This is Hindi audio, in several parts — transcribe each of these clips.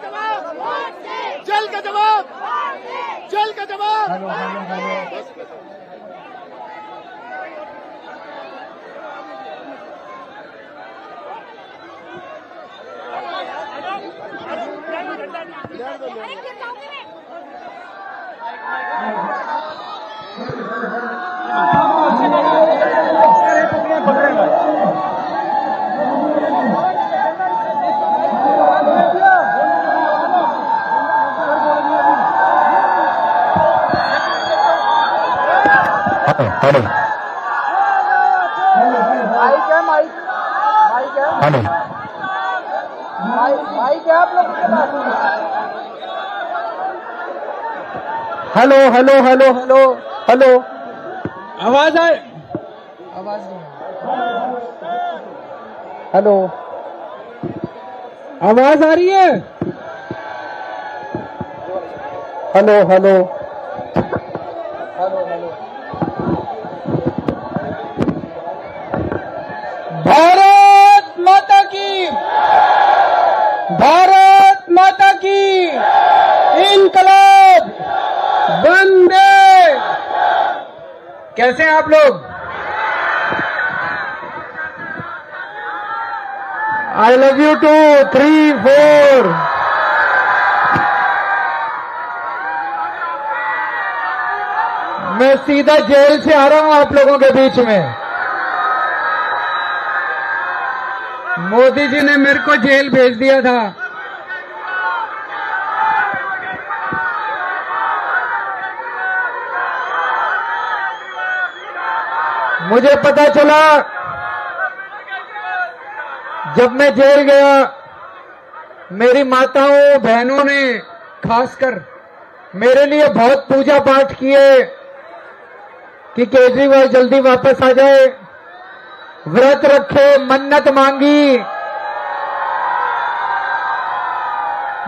जेल का जवाब, जेल का जवाब। हेलो माइक है, माइक माइक है, हेलो माइक है आप लोग के पास? Hello hello hello hello hello आवाज आए? आवाज नहीं हेलो आवाज आ रही है? Hello hello hello hello. Bharat माता की, भारत माता की, इनकलाब वंदे। कैसे हैं आप लोग? I love you too 3 4। मैं सीधा जेल से आ रहा हूं आप लोगों के बीच में। मोदी जी ने मेरे को जेल भेज दिया था। मुझे पता चला जब मैं जेल गया, मेरी माताओं बहनों ने खासकर मेरे लिए बहुत पूजा पाठ किए कि केजरीवाल जल्दी वापस आ जाए। व्रत रखे, मन्नत मांगी।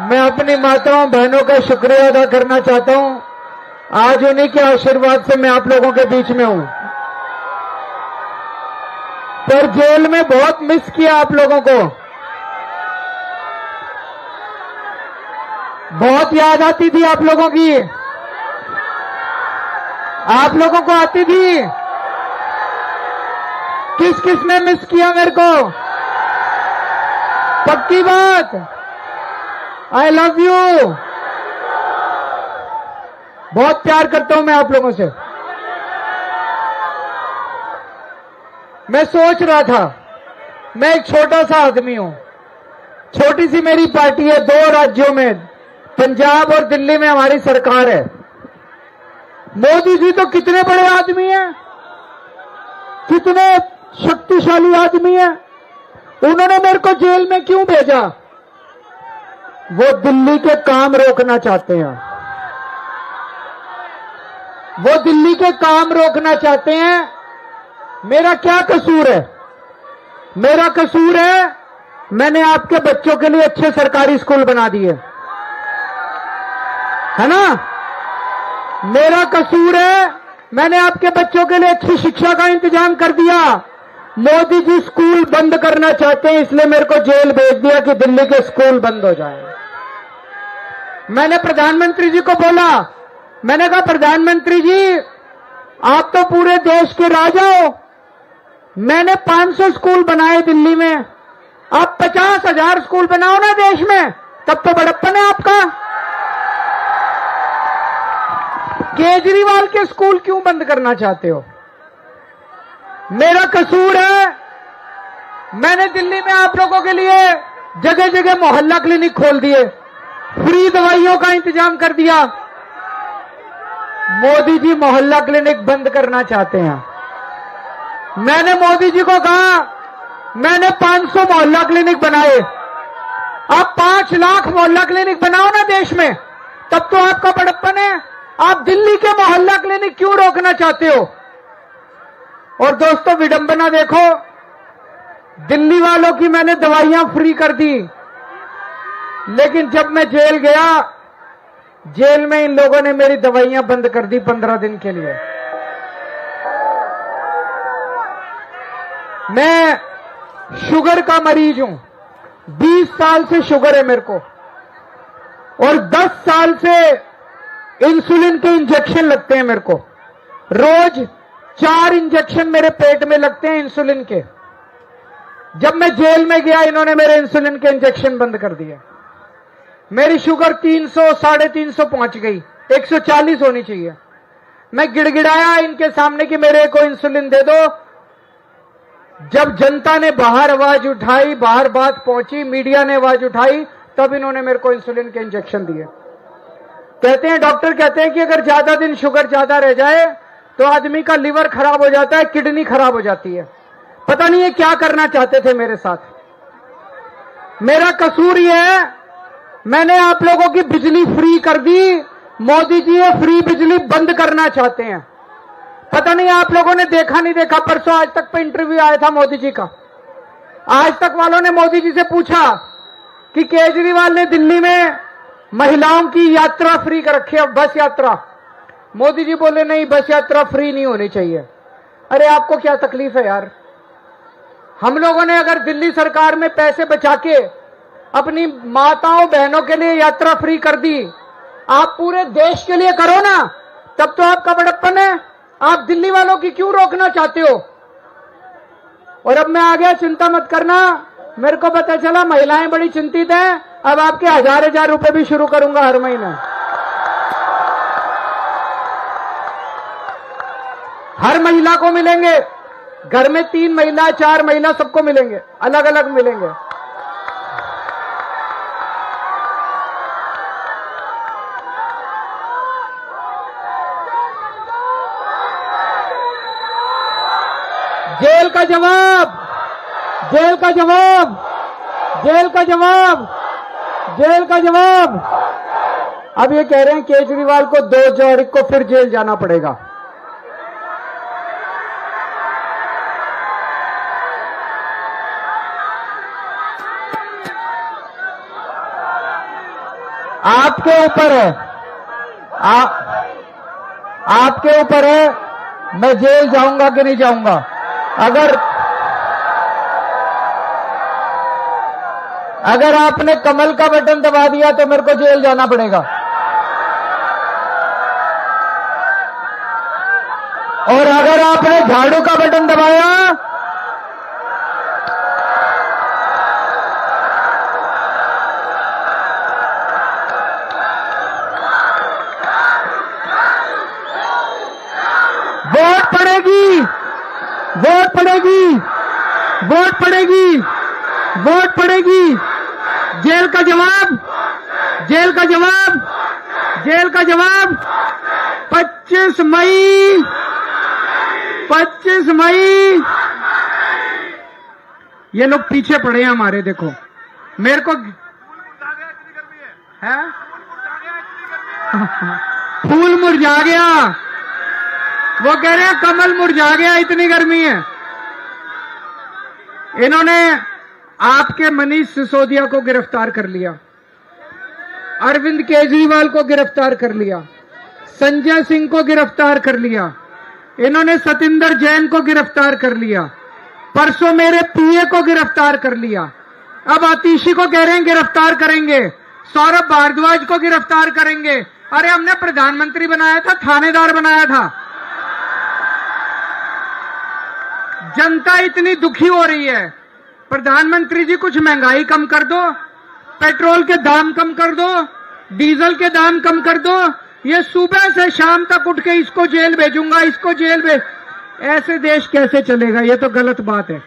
मैं अपनी माताओं बहनों का शुक्रिया अदा करना चाहता हूं। आज उन्हीं के आशीर्वाद से मैं आप लोगों के बीच में हूं। पर जेल में बहुत मिस किया आप लोगों को, बहुत याद आती थी आप लोगों की। आप लोगों को आती थी? किस किस ने मिस किया मेरे को? पक्की बात, आई लव यू। बहुत प्यार करता हूं मैं आप लोगों से। मैं सोच रहा था, मैं एक छोटा सा आदमी हूं, छोटी सी मेरी पार्टी है, 2 राज्यों में, पंजाब और दिल्ली में हमारी सरकार है। मोदी जी तो कितने बड़े आदमी हैं, कितने शक्तिशाली आदमी हैं। उन्होंने मेरे को जेल में क्यों भेजा? वो दिल्ली के काम रोकना चाहते हैं। वो दिल्ली के काम रोकना चाहते हैं। मेरा क्या कसूर है? मेरा कसूर है, मैंने आपके बच्चों के लिए अच्छे सरकारी स्कूल बना दिए, है ना? मेरा कसूर है, मैंने आपके बच्चों के लिए अच्छी शिक्षा का इंतजाम कर दिया। मोदी जी स्कूल बंद करना चाहते हैं, इसलिए मेरे को जेल भेज दिया कि दिल्ली के स्कूल बंद हो जाएं। मैंने प्रधानमंत्री जी को बोला, मैंने कहा प्रधानमंत्री जी आप तो पूरे देश के राजा हो, मैंने 500 स्कूल बनाए दिल्ली में, आप 50,000 स्कूल बनाओ ना देश में, तब तो बड़प्पन है आपका। केजरीवाल के स्कूल क्यों बंद करना चाहते हो? मेरा कसूर है, मैंने दिल्ली में आप लोगों के लिए जगह जगह मोहल्ला क्लिनिक खोल दिए, फ्री दवाइयों का इंतजाम कर दिया। मोदी जी मोहल्ला क्लिनिक बंद करना चाहते हैं। मैंने मोदी जी को कहा, मैंने 500 मोहल्ला क्लिनिक बनाए, आप 5 लाख मोहल्ला क्लिनिक बनाओ ना देश में, तब तो आपका बड़प्पन है। आप दिल्ली के मोहल्ला क्लिनिक क्यों रोकना चाहते हो? और दोस्तों विडंबना देखो, दिल्ली वालों की मैंने दवाइयां फ्री कर दी, लेकिन जब मैं जेल गया, जेल में इन लोगों ने मेरी दवाइयां बंद कर दी 15 दिन के लिए। मैं शुगर का मरीज हूं, 20 साल से शुगर है मेरे को। और 10 साल से इंसुलिन के इंजेक्शन लगते हैं मेरे को। रोज 4 इंजेक्शन मेरे पेट में लगते हैं इंसुलिन के। जब मैं जेल में गया इन्होंने मेरे इंसुलिन के इंजेक्शन बंद कर दिए। मेरी शुगर 300 350 पहुंच गई, 140 होनी चाहिए। मैं गिड़गिड़ाया इनके सामने कि मेरे को इंसुलिन दे दो। जब जनता ने बाहर आवाज उठाई, बाहर बात पहुंची, मीडिया ने आवाज उठाई, तब इन्होंने मेरे को इंसुलिन के इंजेक्शन दिए। कहते हैं डॉक्टर कहते हैं कि अगर ज्यादा दिन शुगर ज्यादा रह जाए तो आदमी का लिवर खराब हो जाता है, किडनी खराब हो जाती है। पता नहीं ये क्या करना चाहते थे मेरे साथ। मेरा कसूर ये है, मैंने आप लोगों की बिजली फ्री कर दी। मोदी जी ये फ्री बिजली बंद करना चाहते हैं। पता नहीं आप लोगों ने देखा नहीं देखा, परसों आज तक पे इंटरव्यू आया था मोदी जी का। आज तक वालों ने मोदी जी से पूछा कि केजरीवाल ने दिल्ली में महिलाओं की यात्रा फ्री कर रखी है, बस यात्रा। मोदी जी बोले नहीं, बस यात्रा फ्री नहीं होनी चाहिए। अरे आपको क्या तकलीफ है यार? हम लोगों ने अगर दिल्ली सरकार में पैसे बचा के अपनी माताओं बहनों के लिए यात्रा फ्री कर दी, आप पूरे देश के लिए करो ना, तब तो आपका बड़प्पन है। आप दिल्ली वालों की क्यों रोकना चाहते हो? और अब मैं आ गया, चिंता मत करना। मेरे को पता चला महिलाएं बड़ी चिंतित हैं। अब आपके 1000 रुपए भी शुरू करूंगा हर महीने। हर महिला को मिलेंगे। घर में 3 महिला 4 महिला सबको मिलेंगे, अलग अलग मिलेंगे। जेल का जवाब, जेल का जवाब, जेल का जवाब, जेल का जवाब। अब ये कह रहे हैं केजरीवाल को 2 तारीख को फिर जेल जाना पड़ेगा। आपके ऊपर है, आपके ऊपर है मैं जेल जाऊंगा कि नहीं जाऊंगा। अगर आपने कमल का बटन दबा दिया तो मेरे को जेल जाना पड़ेगा, और अगर आपने झाड़ू का बटन दबाया वोट पड़ेगी, वोट पड़ेगी, वोट पड़ेगी, वोट पड़ेगी। जेल का जवाब, जेल का जवाब, जेल का जवाब। 25 मई, 25 मई। ये लोग पीछे पड़े हैं हमारे, देखो मेरे को है फूल मुरझा गया। वो कह रहे हैं कमल मुरझा गया, इतनी गर्मी है। इन्होंने आपके मनीष सिसोदिया को गिरफ्तार कर लिया, अरविंद केजरीवाल को गिरफ्तार कर लिया, संजय सिंह को गिरफ्तार कर लिया, इन्होंने सतिंदर जैन को गिरफ्तार कर लिया, परसों मेरे पीए को गिरफ्तार कर लिया। अब आतिशी को कह रहे हैं गिरफ्तार करेंगे, सौरभ भारद्वाज को गिरफ्तार करेंगे। अरे हमने प्रधानमंत्री बनाया था, थानेदार बनाया था। जनता इतनी दुखी हो रही है। प्रधानमंत्री जी कुछ महंगाई कम कर दो, पेट्रोल के दाम कम कर दो, डीजल के दाम कम कर दो। ये सुबह से शाम तक उठ के इसको जेल भेजूंगा, इसको जेल भेज, ऐसे देश कैसे चलेगा? ये तो गलत बात है।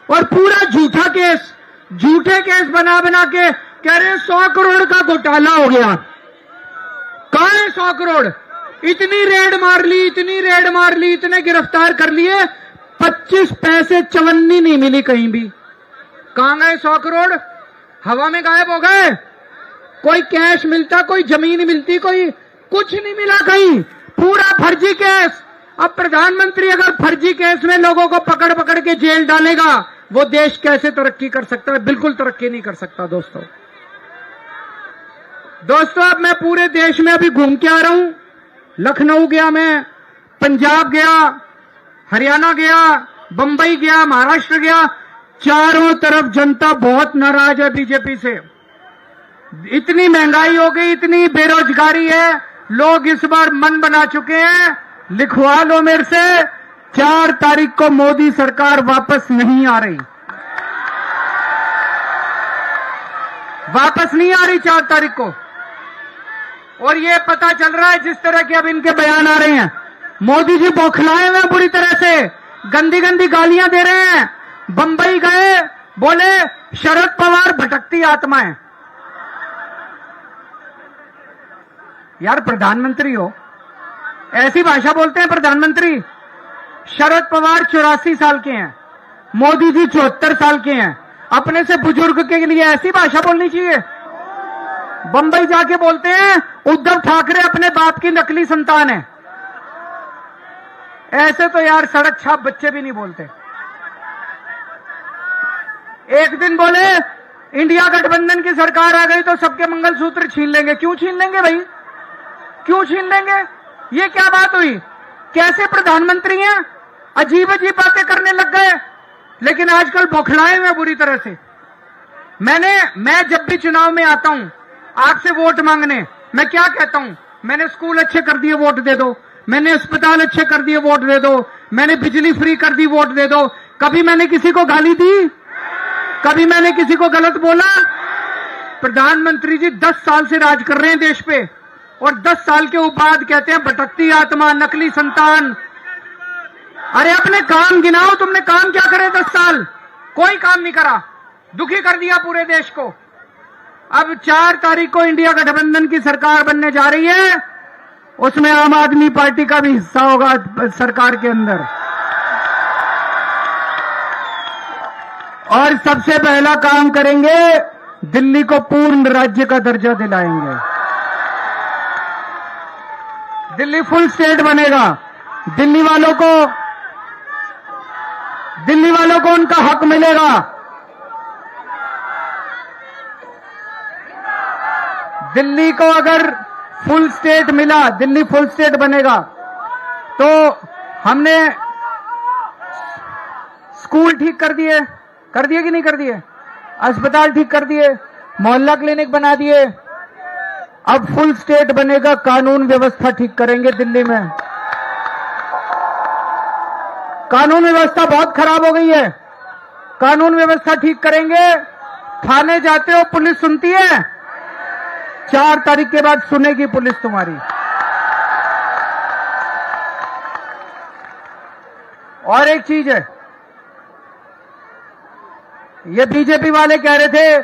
और पूरा झूठा केस, झूठे केस बना बना के कह रहे 100 करोड़ का घोटाला हो गया। कहां है 100 करोड़? इतनी रेड मार ली, इतनी रेड मार ली, इतने गिरफ्तार कर लिए, 25 पैसे चवन्नी नहीं मिली कहीं भी। कहां गए 100 करोड़? हवा में गायब हो गए। कोई कैश मिलता, कोई जमीन मिलती, कोई कुछ नहीं मिला कहीं। पूरा फर्जी केस। अब प्रधानमंत्री अगर फर्जी केस में लोगों को पकड़ पकड़ के जेल डालेगा, वो देश कैसे तरक्की कर सकता है? बिल्कुल तरक्की नहीं कर सकता। दोस्तों अब मैं पूरे देश में अभी घूम के आ रहा हूं। लखनऊ गया, मैं पंजाब गया, हरियाणा गया, बंबई गया, महाराष्ट्र गया। चारों तरफ जनता बहुत नाराज है बीजेपी से। इतनी महंगाई हो गई, इतनी बेरोजगारी है, लोग इस बार मन बना चुके हैं, लिखवा लो मेरे से, 4 तारीख को मोदी सरकार वापस नहीं आ रही, वापस नहीं आ रही 4 तारीख को। और ये पता चल रहा है जिस तरह के अब इनके बयान आ रहे हैं, मोदी जी बौखलाए हुए बुरी तरह से, गंदी गंदी गालियां दे रहे हैं। बंबई गए, बोले शरद पवार भटकती आत्मा है। यार प्रधानमंत्री हो, ऐसी भाषा बोलते हैं प्रधानमंत्री? शरद पवार 84 साल के हैं, मोदी जी 74 साल के हैं, अपने से बुजुर्ग के लिए ऐसी भाषा बोलनी चाहिए? बंबई जाके बोलते हैं उद्धव ठाकरे अपने बाप की नकली संतान है। ऐसे तो यार सड़क छाप बच्चे भी नहीं बोलते। एक दिन बोले इंडिया गठबंधन की सरकार आ गई तो सबके मंगलसूत्र छीन लेंगे। क्यों छीन लेंगे भाई, क्यों छीन लेंगे? ये क्या बात हुई? कैसे प्रधानमंत्री हैं, अजीब अजीब बातें करने लग गए, लेकिन आजकल बौखलाए हुए बुरी तरह से। मैं जब भी चुनाव में आता हूं आपसे वोट मांगने, मैं क्या कहता हूं? मैंने स्कूल अच्छे कर दिए, वोट दे दो। मैंने अस्पताल अच्छे कर दिए, वोट दे दो। मैंने बिजली फ्री कर दी, वोट दे दो। कभी मैंने किसी को गाली दी? कभी मैंने किसी को गलत बोला? प्रधानमंत्री जी 10 साल से राज कर रहे हैं देश पे, और 10 साल के बाद कहते हैं भटकती आत्मा, नकली संतान। अरे अपने काम गिनाओ, तुमने काम क्या करे 10 साल? कोई काम नहीं करा, दुखी कर दिया पूरे देश को। अब 4 तारीख को इंडिया गठबंधन की सरकार बनने जा रही है, उसमें आम आदमी पार्टी का भी हिस्सा होगा सरकार के अंदर। और सबसे पहला काम करेंगे, दिल्ली को पूर्ण राज्य का दर्जा दिलाएंगे। दिल्ली फुल स्टेट बनेगा। दिल्ली वालों को उनका हक मिलेगा। दिल्ली को अगर फुल स्टेट मिला, दिल्ली फुल स्टेट बनेगा, तो हमने स्कूल ठीक कर दिए कि नहीं कर दिए? अस्पताल ठीक कर दिए, मोहल्ला क्लिनिक बना दिए। अब फुल स्टेट बनेगा, कानून व्यवस्था ठीक करेंगे दिल्ली में। कानून व्यवस्था बहुत खराब हो गई है, कानून व्यवस्था ठीक करेंगे। थाने जाते हो, पुलिस सुनती है? 4 तारीख के बाद सुनेगी पुलिस तुम्हारी। और एक चीज है, ये बीजेपी वाले कह रहे थे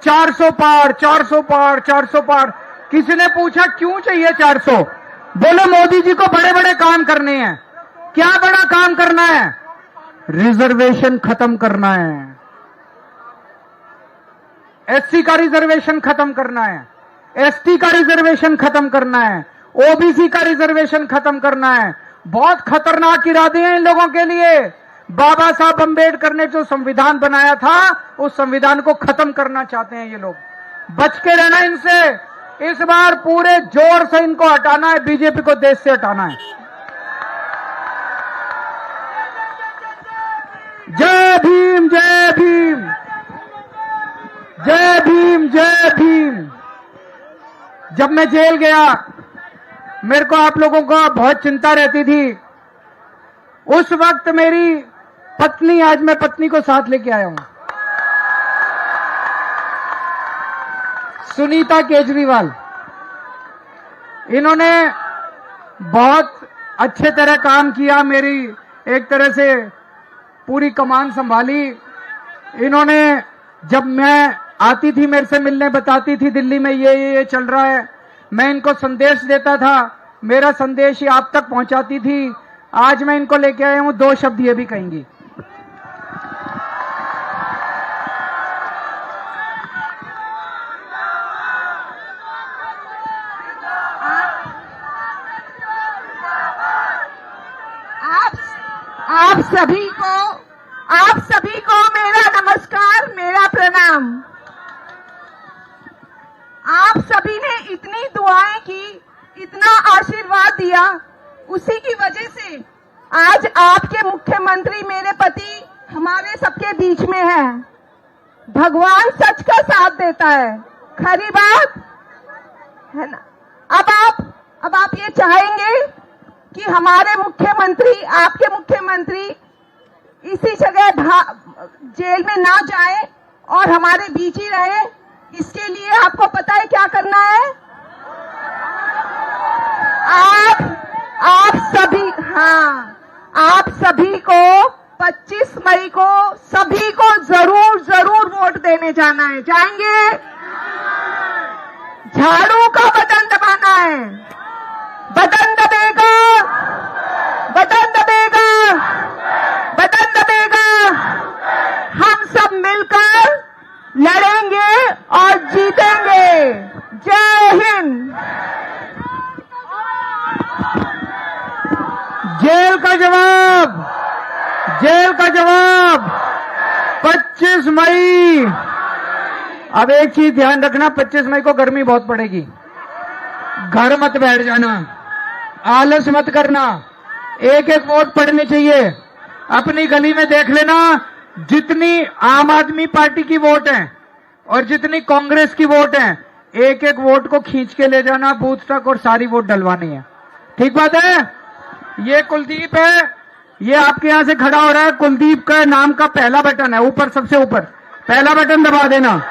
400 पार, 400 पार, 400 पार। किसी ने पूछा क्यों चाहिए 400? बोले मोदी जी को बड़े बड़े काम करने हैं। क्या बड़ा काम करना है? रिजर्वेशन खत्म करना है, एससी का रिजर्वेशन खत्म करना है, एसटी का रिजर्वेशन खत्म करना है, ओबीसी का रिजर्वेशन खत्म करना है। बहुत खतरनाक इरादे हैं इन लोगों के लिए। बाबा साहब अंबेडकर ने जो संविधान बनाया था, उस संविधान को खत्म करना चाहते हैं ये लोग। बच के रहना इनसे। इस बार पूरे जोर से इनको हटाना है, बीजेपी को देश से हटाना है। जय भीम, जय भीम, जय भीम, जय भीम। जब मैं जेल गया, मेरे को आप लोगों का बहुत चिंता रहती थी। उस वक्त मेरी पत्नी, आज मैं पत्नी को साथ लेके आया हूं, सुनीता केजरीवाल। इन्होंने बहुत अच्छे तरह काम किया, मेरी एक तरह से पूरी कमान संभाली। इन्होंने, जब मैं आती थी मेरे से मिलने, बताती थी दिल्ली में ये चल रहा है, मैं इनको संदेश देता था, मेरा संदेश ये आप तक पहुंचाती थी। आज मैं इनको लेके आया हूं, 2 शब्द ये भी कहेंगी। आप सभी को मेरा नमस्कार, मेरा प्रणाम। आप सभी ने इतनी दुआएं की, इतना आशीर्वाद दिया, उसी की वजह से आज आपके मुख्यमंत्री मेरे पति हमारे सबके बीच में हैं। भगवान सच का साथ देता है, खरी बात है ना। अब आप ये चाहेंगे कि हमारे मुख्यमंत्री, आपके मुख्यमंत्री इसी जगह जेल में ना जाए और हमारे बीच ही रहे। इसके लिए आपको पता है क्या करना है? आप सभी को 25 मई को सभी को जरूर वोट देने जाना है। जाएंगे? झाड़ू का बटन दबाना है। बटन दबेगा, बटन दबेगा, बटन दबेगा। हम सब मिलकर लड़ेंगे और जीतेंगे। जय हिंद। जेल का जवाब, जेल का जवाब 25 मई। अब एक चीज ध्यान रखना, 25 मई को गर्मी बहुत पड़ेगी। घर मत बैठ जाना, आलस मत करना, एक एक वोट पड़नी चाहिए। अपनी गली में देख लेना, जितनी आम आदमी पार्टी की वोट है और जितनी कांग्रेस की वोट है, एक एक वोट को खींच के ले जाना बूथ तक और सारी वोट डलवानी है। ठीक बात है? ये कुलदीप है, ये आपके यहां से खड़ा हो रहा है। कुलदीप का नाम का पहला बटन है, ऊपर सबसे ऊपर पहला बटन दबा देना।